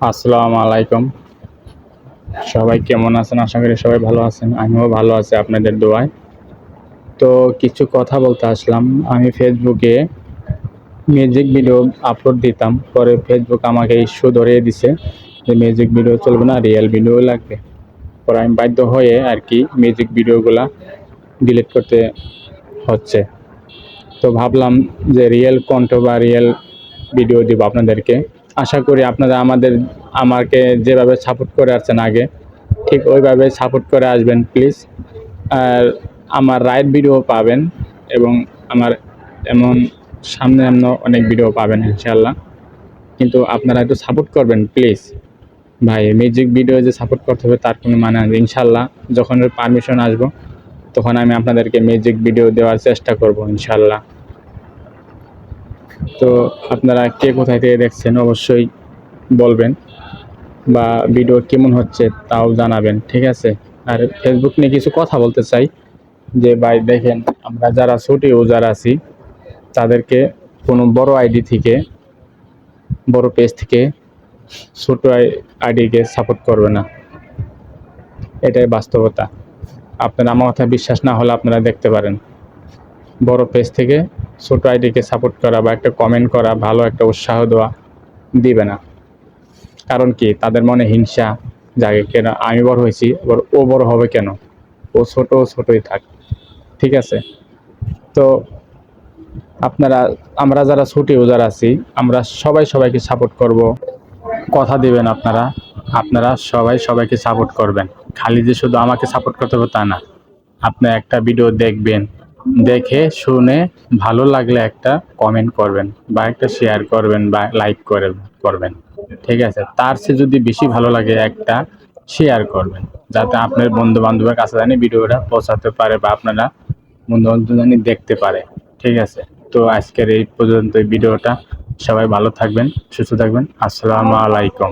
আসসালামু আলাইকুম। সবাই কেমন আছেন? আশা করি সবাই ভালো আছেন। আমিও ভালো আছি আপনাদের দোয়ায়। তো কিছু কথা বলতে আসলাম। আমি ফেসবুকে মিউজিক ভিডিও আপলোড দিতাম। পরে ফেসবুক আমাকে ইস্যু ধরিয়ে দিছে যে মিউজিক ভিডিও চলবে না, রিয়েল ভিডিও লাগবে। পরে আমি বাধ্য হয়ে আরকি মিউজিক ভিডিওগুলা ডিলিট করতে হচ্ছে। তো ভাবলাম যে রিয়েল কন্ঠ বা রিয়েল ভিডিও দিব আপনাদেরকে। আশা করি আপনারা আমাকে যেভাবে সাপোর্ট করে আসছেন আগে, ঠিক ওইভাবে সাপোর্ট করে আসবেন প্লিজ। আর আমার রাইড ভিডিও পাবেন এবং আমার এমন সামনে অনেক ভিডিও পাবেন ইনশাআল্লাহ। কিন্তু আপনারা একটু সাপোর্ট করবেন প্লিজ। ভাই মিউজিক ভিডিও যে সাপোর্ট করতে হবে তার কোনো মানে নেই। ইনশাআল্লাহ যখন ওর পারমিশন আসবো তখন আমি আপনাদেরকে মিউজিক ভিডিও দেওয়ার চেষ্টা করব ইনশাআল্লাহ। তো আপনারা কে কোথায় থেকে দেখছেন অবশ্যই বলবেন, বা ভিডিও কেমন হচ্ছে তাও জানাবেন, ঠিক আছে? আর ফেসবুক নিয়ে কিছু কথা বলতে চাই যে ভাই দেখেন, আমরা যারা ছোট ইউজার আছি তাদেরকে কোনো বড় আইডি থেকে, বড় পেজ থেকে ছোট আইডিকে সাপোর্ট করবে না, এটাই বাস্তবতা। আপনারা আমার কথা বিশ্বাস না হলে আপনারা দেখতে পারেন। বড় পেজ থেকে ছোট আইডিকে সাপোর্ট করা বা একটা কমেন্ট করা, ভালো একটা উৎসাহ দেওয়া দিবে না। কারণ কি, তাদের মনে হিংসা জাগে, কেন আমি বড় হয়েছি এবার ও বড় হবে কেন, ও ছোটই থাক, ঠিক আছে? তো আমরা যারা ছোট ইউজার আছি আমরা সবাইকে সাপোর্ট করব, কথা দিবেন আপনারা। আপনারা সবাইকে সাপোর্ট করবেন। খালি যে শুধু আমাকে সাপোর্ট করতে হবে তা না। আপনি একটা ভিডিও দেখবেন, দেখে শুনে ভালো লাগলে একটা কমেন্ট করবেন বা একটা শেয়ার করবেন বা লাইক করবেন, ঠিক আছে? তার চেয়ে যদি বেশি ভালো লাগে একটা শেয়ার করবেন, যাতে আপনার বন্ধু বান্ধবের কাছে জানি ভিডিওটা পৌঁছাতে পারে বা আপনারা বন্ধু বান্ধব জানি দেখতে পারে, ঠিক আছে? তো আজকের এই পর্যন্ত ভিডিওটা। সবাই ভালো থাকবেন, সুস্থ থাকবেন। আসসালামু আলাইকুম।